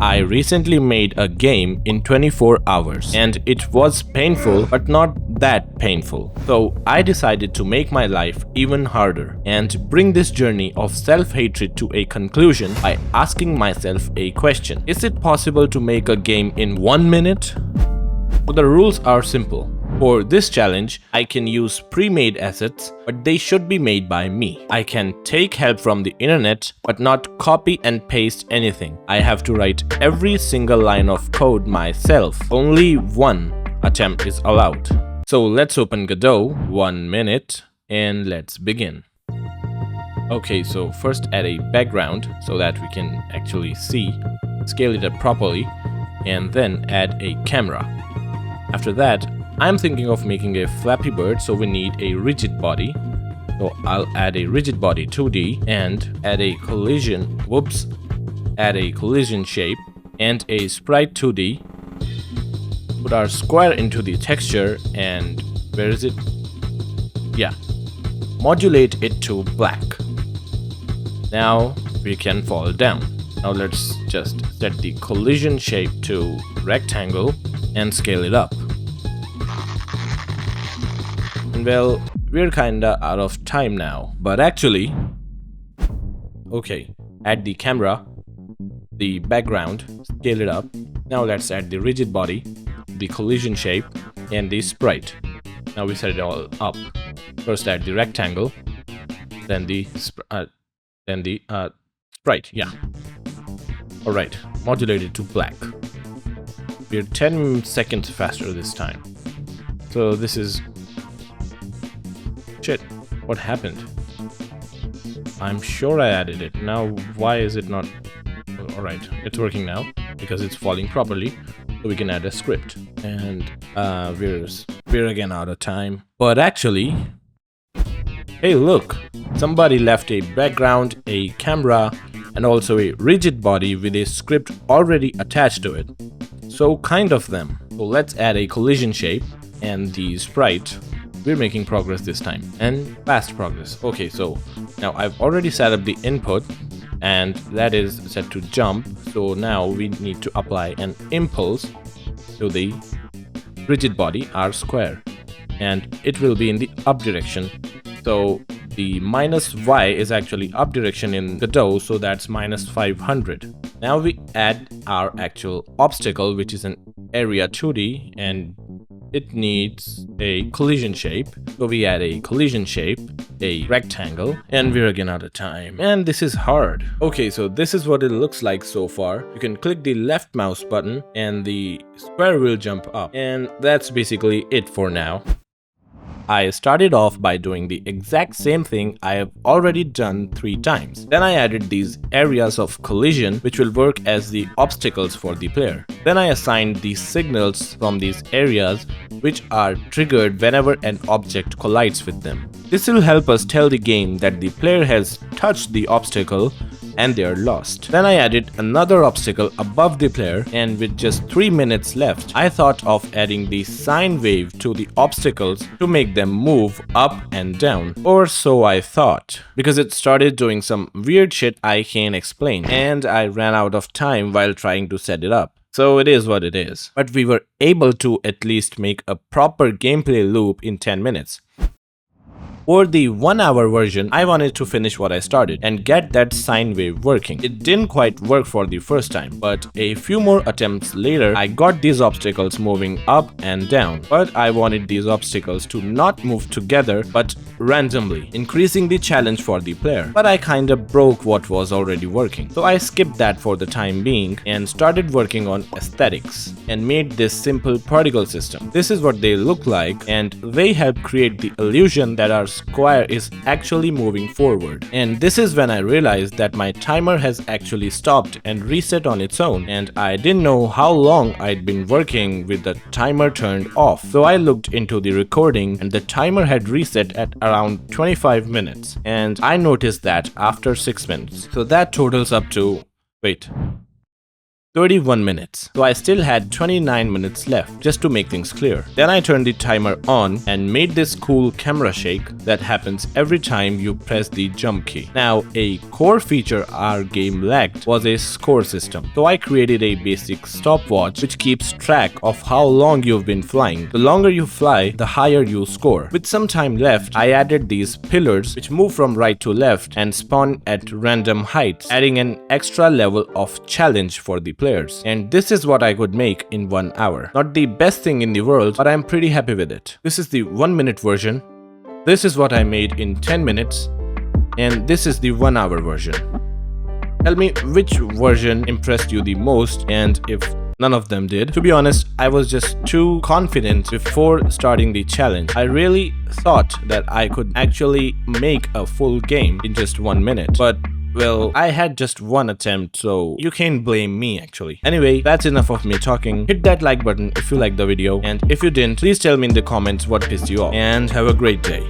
I recently made a game in 24 hours and it was painful but not that painful. So I decided to make my life even harder and bring this journey of self-hatred to a conclusion by asking myself a question. Is it possible to make a game in 1 minute? So the rules are simple. For this challenge, I can use pre-made assets, but they should be made by me. I can take help from the internet, but not copy and paste anything. I have to write every single line of code myself. Only one attempt is allowed. So let's open Godot, 1 minute, and let's begin. Okay, so first add a background so that we can actually see, scale it up properly, and then add a camera. After that, I'm thinking of making a Flappy Bird, so we need a rigid body. So I'll add a rigid body 2D and add a collision, add a collision shape and a sprite 2D. Put our square into the texture and where is it? Yeah, modulate it to black. Now we can fall down. Now let's just set the collision shape to rectangle and scale it up. Well, we're kinda out of time now, but actually, okay, add the camera, the background, scale it up. Now let's add the rigid body, the collision shape, and the sprite. Now we set it all up. First add the rectangle, then the sprite, yeah. Alright, modulate it to black. We're 10 seconds faster this time. So this is... Shit, what happened? I'm sure I added it. Now, why is it not... Alright, it's working now because it's falling properly. So we can add a script. And we're again out of time. But actually... Hey, look! Somebody left a background, a camera, and also a rigid body with a script already attached to it. So kind of them. So let's add a collision shape and the sprite. We're making progress this time, and fast progress. Okay, so now I've already set up the input and that is set to jump. So now we need to apply an impulse to the rigid body, our square, and it will be in the up direction. So the -y is actually up direction in Godot, so that's -500. Now we add our actual obstacle, which is an area 2D, and it needs a collision shape. So we add a collision shape, a rectangle, and we're again out of time. And this is hard. Okay, so this is what it looks like so far. You can click the left mouse button and the square will jump up. And that's basically it for now. I started off by doing the exact same thing I have already done 3 times. Then I added these areas of collision which will work as the obstacles for the player. Then I assigned the signals from these areas which are triggered whenever an object collides with them. This will help us tell the game that the player has touched the obstacle and they are lost. Then I added another obstacle above the player, and with just 3 minutes left, I thought of adding the sine wave to the obstacles to make them move up and down. Or so I thought, because it started doing some weird shit I can't explain, and I ran out of time while trying to set it up. So it is what it is. But we were able to at least make a proper gameplay loop in 10 minutes. For the 1-hour version, I wanted to finish what I started and get that sine wave working. It didn't quite work for the first time, but a few more attempts later, I got these obstacles moving up and down. But I wanted these obstacles to not move together, but randomly, increasing the challenge for the player. But I kinda broke what was already working. So I skipped that for the time being and started working on aesthetics and made this simple particle system. This is what they look like, and they help create the illusion that our square is actually moving forward. And this is when I realized that my timer has actually stopped and reset on its own, and I didn't know how long I'd been working with the timer turned off. So I looked into the recording and the timer had reset at around 25 minutes, and I noticed that after 6 minutes. So that totals up to... wait. 31 minutes. So I still had 29 minutes left, just to make things clear. Then I turned the timer on and made this cool camera shake that happens every time you press the jump key. Now, a core feature our game lacked was a score system. So I created a basic stopwatch which keeps track of how long you've been flying. The longer you fly, the higher you score. With some time left, I added these pillars which move from right to left and spawn at random heights, adding an extra level of challenge for the players. And this is what I could make in 1 hour. Not the best thing in the world, but I'm pretty happy with it. This is the 1 minute version. This is what I made in 10 minutes. And this is the 1 hour version. Tell me which version impressed you the most, and if none of them did. To be honest, I was just too confident before starting the challenge. I really thought that I could actually make a full game in just 1 minute. But well, I had just one attempt, so you can't blame me actually. Anyway, that's enough of me talking. Hit that like button if you liked the video, and if you didn't, please tell me in the comments what pissed you off. And have a great day.